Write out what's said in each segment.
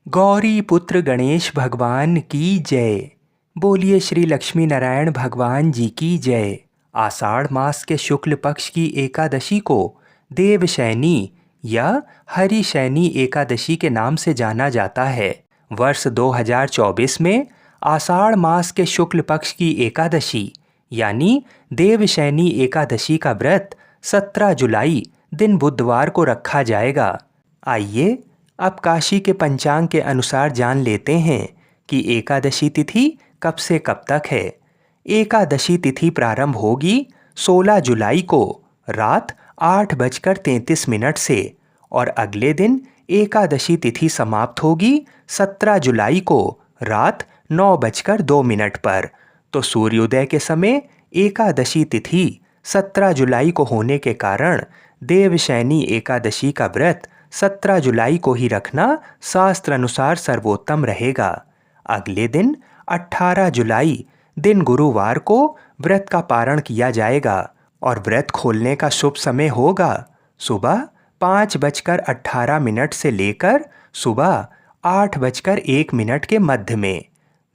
गौरी पुत्र गणेश भगवान की जय। बोलिए श्री लक्ष्मी नारायण भगवान जी की जय। आषाढ़ मास के शुक्ल पक्ष की एकादशी को देवशैनी या हरिशैनी एकादशी के नाम से जाना जाता है। वर्ष 2024 में आषाढ़ मास के शुक्ल पक्ष की एकादशी यानी देवशैनी एकादशी का व्रत 17 जुलाई दिन बुधवार को रखा जाएगा। आइए अब काशी के पंचांग के अनुसार जान लेते हैं कि एकादशी तिथि कब से कब तक है। एकादशी तिथि प्रारंभ होगी 16 जुलाई को रात 8:33 से और अगले दिन एकादशी तिथि समाप्त होगी 17 जुलाई को रात 9:02 पर। तो सूर्योदय के समय एकादशी तिथि 17 जुलाई को होने के कारण देवशैनी एकादशी का व्रत 17 जुलाई को ही रखना शास्त्र अनुसार सर्वोत्तम रहेगा। अगले दिन 18 जुलाई दिन गुरुवार को व्रत का पारण किया जाएगा और व्रत खोलने का शुभ समय होगा सुबह 5:18 से लेकर सुबह 8:01 के मध्य में।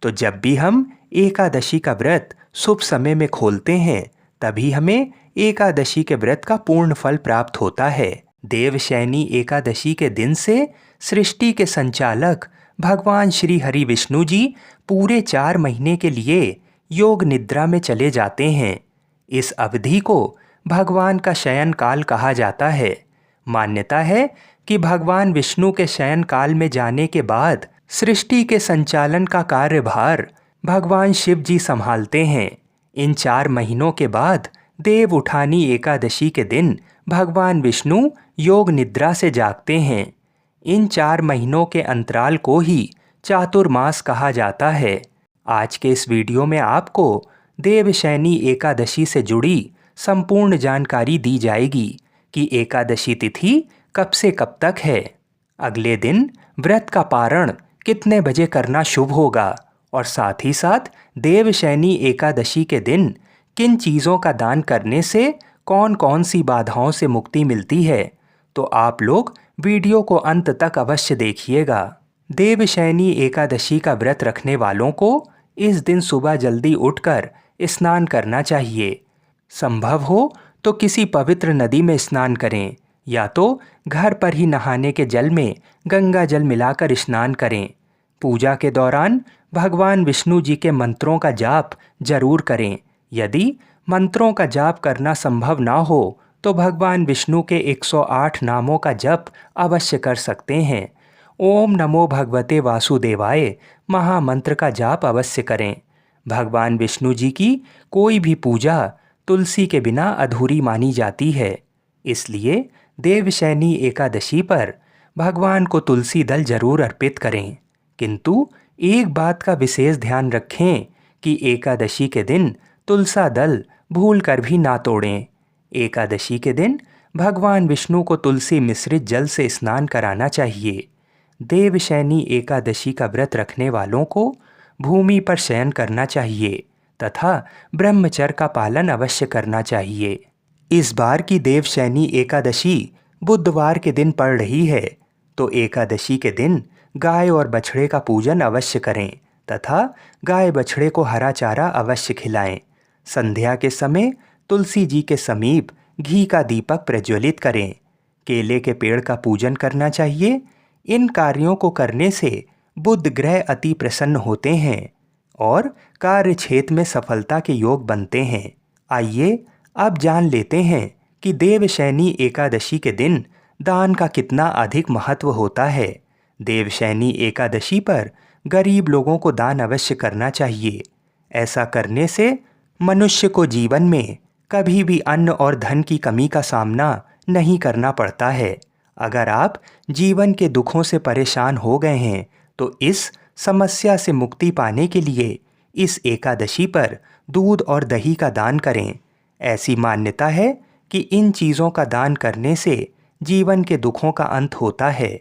तो जब भी हम एकादशी का व्रत शुभ समय में खोलते हैं तभी हमें एकादशी के व्रत का पूर्ण फल प्राप्त होता है। देवशैनी एकादशी के दिन से सृष्टि के संचालक भगवान श्री हरि विष्णु जी पूरे 4 महीने के लिए योग निद्रा में चले जाते हैं। इस अवधि को भगवान का शयन काल कहा जाता है। मान्यता है कि भगवान विष्णु के शयन काल में जाने के बाद सृष्टि के संचालन का कार्यभार भगवान शिव जी संभालते हैं। इन 4 महीनों के बाद देव उठानी एकादशी के दिन भगवान विष्णु योग निद्रा से जागते हैं। इन 4 महीनों के अंतराल को ही चातुर्मास कहा जाता है। आज के इस वीडियो में आपको देवशैनी एकादशी से जुड़ी संपूर्ण जानकारी दी जाएगी कि एकादशी तिथि कब से कब तक है, अगले दिन व्रत का पारण कितने बजे करना शुभ होगा और साथ ही साथ देवशैनी एकादशी के दिन किन चीज़ों का दान करने से कौन कौन सी बाधाओं से मुक्ति मिलती है। तो आप लोग वीडियो को अंत तक अवश्य देखिएगा। देवशैनी एकादशी का व्रत रखने वालों को इस दिन सुबह जल्दी उठकर स्नान करना चाहिए। संभव हो तो किसी पवित्र नदी में स्नान करें या तो घर पर ही नहाने के जल में गंगा जल मिलाकर स्नान करें। पूजा के दौरान भगवान विष्णु जी के मंत्रों का जाप जरूर करें। यदि मंत्रों का जाप करना संभव ना हो तो भगवान विष्णु के 108 नामों का जप अवश्य कर सकते हैं। ओम नमो भगवते वासुदेवाय महामंत्र का जाप अवश्य करें। भगवान विष्णु जी की कोई भी पूजा तुलसी के बिना अधूरी मानी जाती है। इसलिए देवशैनी एकादशी पर भगवान को तुलसी दल जरूर अर्पित करें। किंतु एक बात का विशेष ध्यान रखें कि एकादशी के दिन तुलसा दल भूल कर भी ना तोड़ें। एकादशी के दिन भगवान विष्णु को तुलसी मिश्रित जल से स्नान कराना चाहिए। देवशैनी एकादशी का व्रत रखने वालों को भूमि पर शयन करना चाहिए तथा ब्रह्मचर्य का पालन अवश्य करना चाहिए। इस बार की देवशैनी एकादशी बुधवार के दिन पड़ रही है, तो एकादशी के दिन गाय और बछड़े का पूजन अवश्य करें तथा गाय बछड़े को हरा चारा अवश्य खिलाएं। संध्या के समय तुलसी जी के समीप घी का दीपक प्रज्वलित करें। केले के पेड़ का पूजन करना चाहिए। इन कार्यों को करने से बुध ग्रह अति प्रसन्न होते हैं और कार्य क्षेत्र में सफलता के योग बनते हैं। आइए अब जान लेते हैं कि देवशैनी एकादशी के दिन दान का कितना अधिक महत्व होता है। देवशैनी एकादशी पर गरीब लोगों को दान अवश्य करना चाहिए। ऐसा करने से मनुष्य को जीवन में कभी भी अन्न और धन की कमी का सामना नहीं करना पड़ता है। अगर आप जीवन के दुखों से परेशान हो गए हैं तो इस समस्या से मुक्ति पाने के लिए इस एकादशी पर दूध और दही का दान करें। ऐसी मान्यता है कि इन चीज़ों का दान करने से जीवन के दुखों का अंत होता है।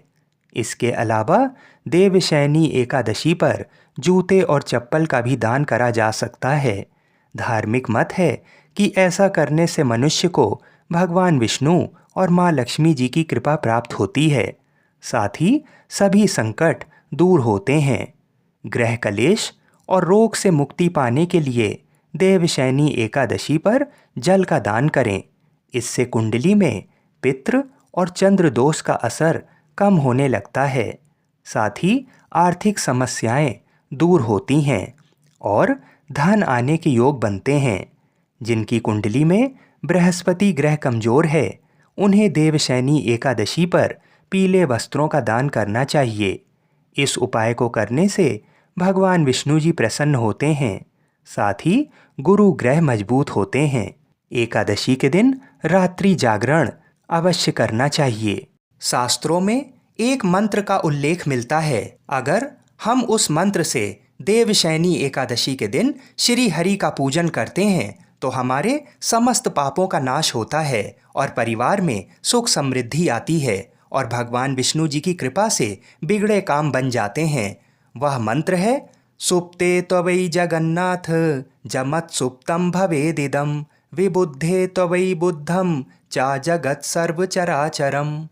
इसके अलावा देवशैनी एकादशी पर जूते और चप्पल का भी दान करा जा सकता है। धार्मिक मत है कि ऐसा करने से मनुष्य को भगवान विष्णु और माँ लक्ष्मी जी की कृपा प्राप्त होती है। साथ ही सभी संकट दूर होते हैं। ग्रह कलेश और रोग से मुक्ति पाने के लिए देवशयनी एकादशी पर जल का दान करें। इससे कुंडली में पितृ और चंद्र दोष का असर कम होने लगता है। साथ ही आर्थिक समस्याएं दूर होती हैं और धन आने के योग बनते हैं। जिनकी कुंडली में बृहस्पति ग्रह कमजोर है, उन्हें देवशयनी एकादशी पर पीले वस्त्रों का दान करना चाहिए। इस उपाय को करने से भगवान विष्णु जी प्रसन्न होते हैं। साथ ही गुरु ग्रह मजबूत होते हैं। एकादशी के दिन रात्रि जागरण अवश्य करना चाहिए। शास्त्रों में एक मंत्र का उल्लेख मिलता है। अगर हम उस मंत्र से देवशयनी एकादशी के दिन श्री हरि का पूजन करते हैं तो हमारे समस्त पापों का नाश होता है और परिवार में सुख समृद्धि आती है और भगवान विष्णु जी की कृपा से बिगड़े काम बन जाते हैं। वह मंत्र है, सुप्ते त्वयि जगन्नाथ जमत सुप्तम भवेदिदम विबुद्धे त्वयि बुद्धम चा जगत सर्व चराचरम।